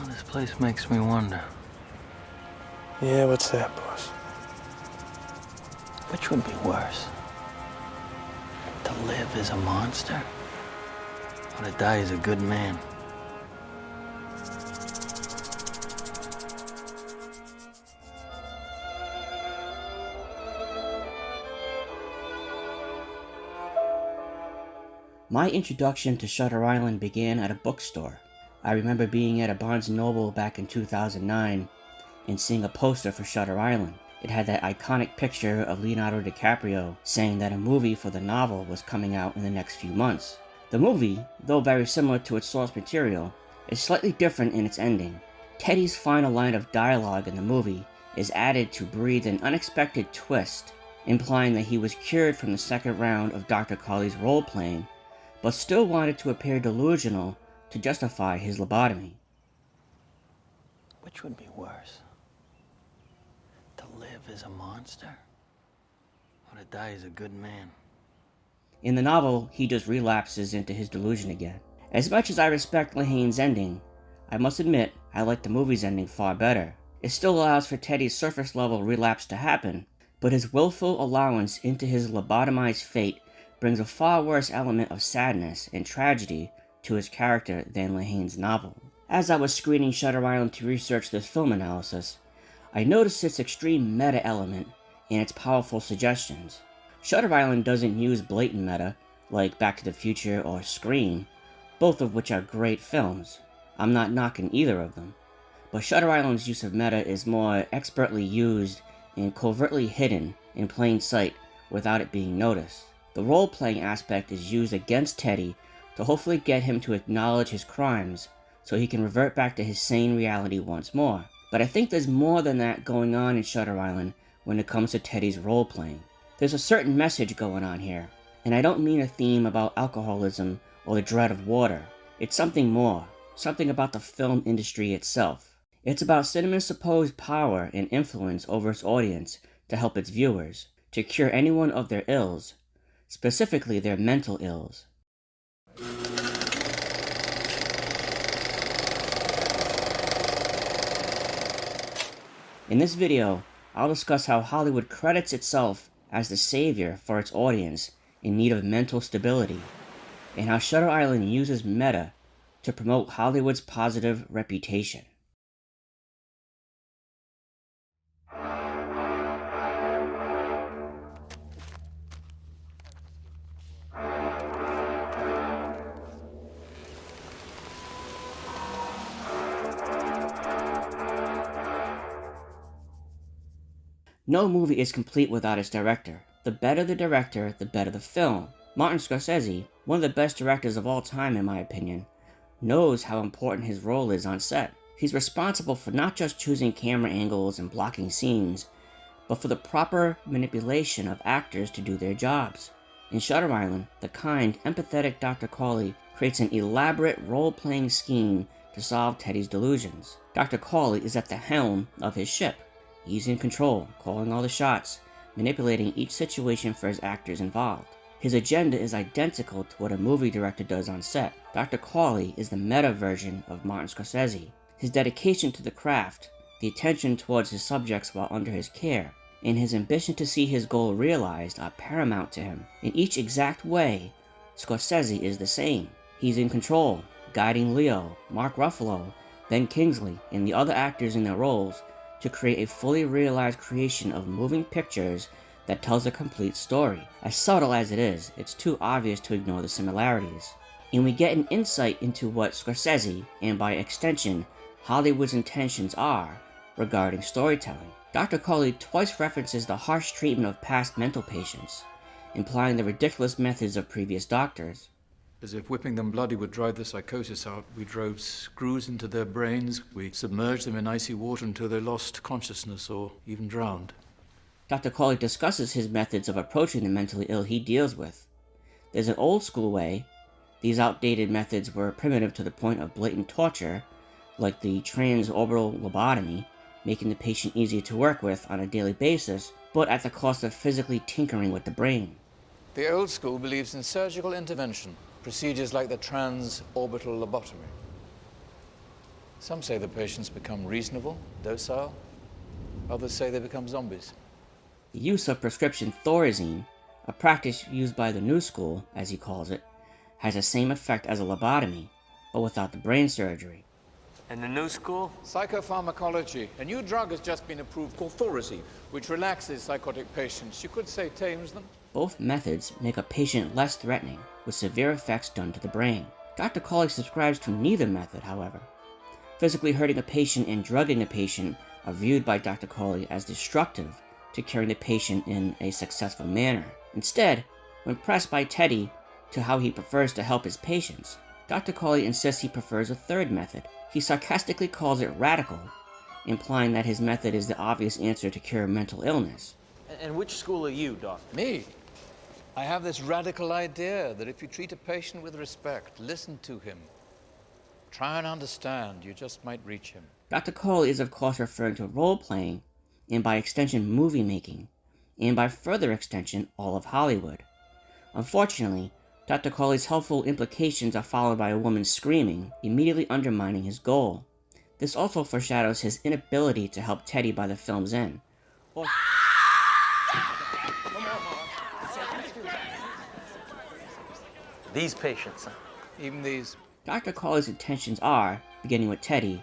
This place makes me wonder. Yeah, what's that, boss? Which would be worse? To live as a monster? Or to die as a good man? My introduction to Shutter Island began at a bookstore. I remember being at a Barnes & Noble back in 2009 and seeing a poster for Shutter Island. It had that iconic picture of Leonardo DiCaprio saying that a movie for the novel was coming out in the next few months. The movie, though very similar to its source material, is slightly different in its ending. Teddy's final line of dialogue in the movie is added to breathe an unexpected twist, implying that he was cured from the second round of Dr. Colley's role-playing, but still wanted to appear delusional to justify his lobotomy. Which would be worse? To live as a monster? Or to die as a good man? In the novel, he just relapses into his delusion again. As much as I respect Lehane's ending, I must admit I like the movie's ending far better. It still allows for Teddy's surface-level relapse to happen, but his willful allowance into his lobotomized fate brings a far worse element of sadness and tragedy to his character than Lehane's novel. As I was screening Shutter Island to research this film analysis, I noticed its extreme meta element and its powerful suggestions. Shutter Island doesn't use blatant meta like Back to the Future or Scream, both of which are great films. I'm not knocking either of them. But Shutter Island's use of meta is more expertly used and covertly hidden in plain sight without it being noticed. The role-playing aspect is used against Teddy to hopefully get him to acknowledge his crimes so he can revert back to his sane reality once more. But I think there's more than that going on in Shutter Island when it comes to Teddy's role-playing. There's a certain message going on here, and I don't mean a theme about alcoholism or the dread of water. It's something more, something about the film industry itself. It's about cinema's supposed power and influence over its audience to help its viewers, to cure anyone of their ills, specifically their mental ills. In this video, I'll discuss how Hollywood credits itself as the savior for its audience in need of mental stability, and how Shutter Island uses meta to promote Hollywood's positive reputation. No movie is complete without its director. The better the director, the better the film. Martin Scorsese, one of the best directors of all time in my opinion, knows how important his role is on set. He's responsible for not just choosing camera angles and blocking scenes, but for the proper manipulation of actors to do their jobs. In Shutter Island, the kind, empathetic Dr. Cawley creates an elaborate role-playing scheme to solve Teddy's delusions. Dr. Cawley is at the helm of his ship. He's in control, calling all the shots, manipulating each situation for his actors involved. His agenda is identical to what a movie director does on set. Dr. Cawley is the meta version of Martin Scorsese. His dedication to the craft, the attention towards his subjects while under his care, and his ambition to see his goal realized are paramount to him. In each exact way, Scorsese is the same. He's in control, guiding Leo, Mark Ruffalo, Ben Kingsley, and the other actors in their roles to create a fully realized creation of moving pictures that tells a complete story. As subtle as it is, it's too obvious to ignore the similarities. And we get an insight into what Scorsese, and by extension, Hollywood's intentions are regarding storytelling. Dr. Cawley twice references the harsh treatment of past mental patients, implying the ridiculous methods of previous doctors. As if whipping them bloody would drive the psychosis out, we drove screws into their brains, we submerged them in icy water until they lost consciousness or even drowned. Dr. Cawley discusses his methods of approaching the mentally ill he deals with. There's an old school way. These outdated methods were primitive to the point of blatant torture, like the transorbital lobotomy, making the patient easier to work with on a daily basis, but at the cost of physically tinkering with the brain. The old school believes in surgical intervention, procedures like the transorbital lobotomy. Some say the patients become reasonable, docile. Others say they become zombies. The use of prescription Thorazine, a practice used by the New School, as he calls it, has the same effect as a lobotomy, but without the brain surgery. And the new school? Psychopharmacology. A new drug has just been approved called Thorazine, which relaxes psychotic patients. You could say tames them. Both methods make a patient less threatening, with severe effects done to the brain. Dr. Cawley subscribes to neither method, however. Physically hurting a patient and drugging a patient are viewed by Dr. Cawley as destructive to curing the patient in a successful manner. Instead, when pressed by Teddy to how he prefers to help his patients, Dr. Cawley insists he prefers a third method. He sarcastically calls it radical, implying that his method is the obvious answer to cure mental illness. And which school are you, Doc? Me? I have this radical idea that if you treat a patient with respect, listen to him, try and understand, you just might reach him. Dr. Cawley is of course referring to role-playing, and by extension movie-making, and by further extension all of Hollywood. Unfortunately, Dr. Cawley's helpful implications are followed by a woman screaming, immediately undermining his goal. This also foreshadows his inability to help Teddy by the film's end. These patients. Even these. Dr. Cawley's intentions are, beginning with Teddy,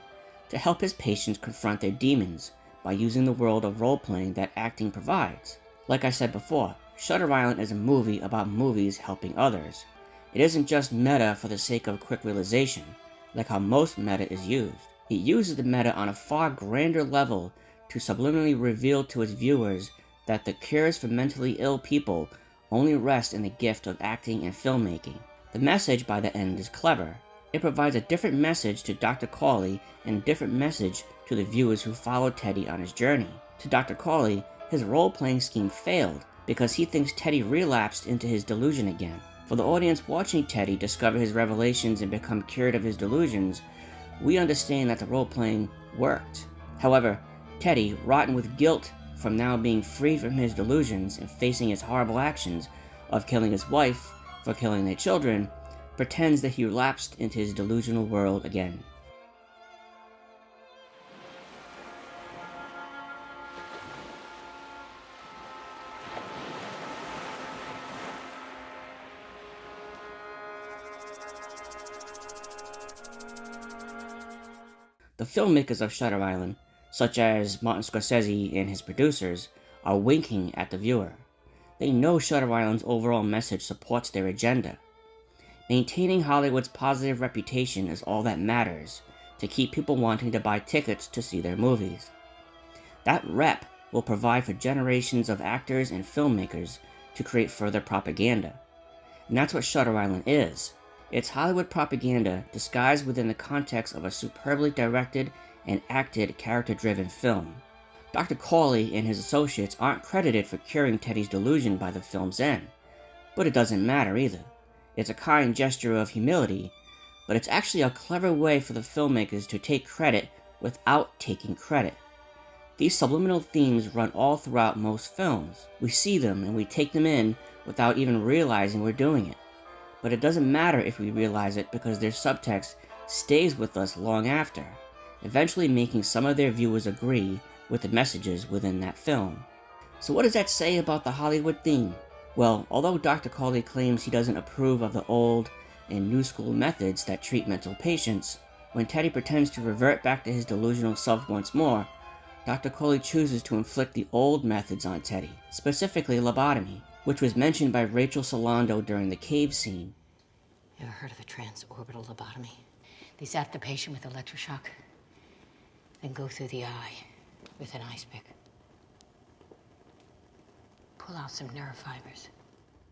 to help his patients confront their demons by using the world of role-playing that acting provides. Like I said before, Shutter Island is a movie about movies helping others. It isn't just meta for the sake of quick realization, like how most meta is used. It uses the meta on a far grander level to subliminally reveal to its viewers that the cures for mentally ill people only rest in the gift of acting and filmmaking. The message by the end is clever. It provides a different message to Dr. Cawley and a different message to the viewers who followed Teddy on his journey. To Dr. Cawley, his role-playing scheme failed because he thinks Teddy relapsed into his delusion again. For the audience watching Teddy discover his revelations and become cured of his delusions, we understand that the role-playing worked. However, Teddy, rotten with guilt from now being freed from his delusions and facing his horrible actions of killing his wife for killing their children, pretends that he relapsed into his delusional world again. The filmmakers of Shutter Island, such as Martin Scorsese and his producers, are winking at the viewer. They know Shutter Island's overall message supports their agenda. Maintaining Hollywood's positive reputation is all that matters to keep people wanting to buy tickets to see their movies. That rep will provide for generations of actors and filmmakers to create further propaganda. And that's what Shutter Island is. It's Hollywood propaganda disguised within the context of a superbly directed and acted character-driven film. Dr. Cawley and his associates aren't credited for curing Teddy's delusion by the film's end, but it doesn't matter either. It's a kind gesture of humility, but it's actually a clever way for the filmmakers to take credit without taking credit. These subliminal themes run all throughout most films. We see them and we take them in without even realizing we're doing it. But it doesn't matter if we realize it because their subtext stays with us long after, eventually making some of their viewers agree with the messages within that film. So what does that say about the Hollywood theme? Well, although Dr. Cawley claims he doesn't approve of the old and new school methods that treat mental patients, when Teddy pretends to revert back to his delusional self once more, Dr. Cawley chooses to inflict the old methods on Teddy, specifically lobotomy, which was mentioned by Rachel Solando during the cave scene. You ever heard of a transorbital lobotomy? They zap the patient with electroshock, then go through the eye with an ice pick. Pull out some nerve fibers.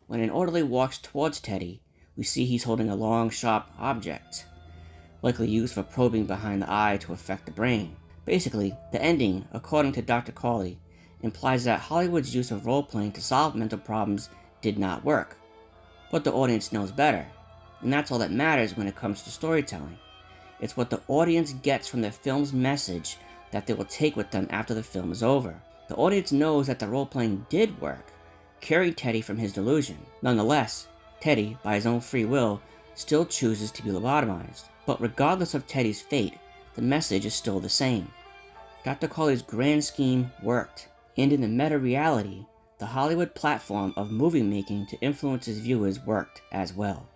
When an orderly walks towards Teddy, we see he's holding a long, sharp object, likely used for probing behind the eye to affect the brain. Basically, the ending, according to Dr. Cawley, implies that Hollywood's use of role-playing to solve mental problems did not work. But the audience knows better, and that's all that matters when it comes to storytelling. It's what the audience gets from the film's message that they will take with them after the film is over. The audience knows that the role-playing did work, curing Teddy from his delusion. Nonetheless, Teddy, by his own free will, still chooses to be lobotomized. But regardless of Teddy's fate, the message is still the same. Dr. Cawley's grand scheme worked, and in the meta-reality, the Hollywood platform of movie making to influence its viewers worked as well.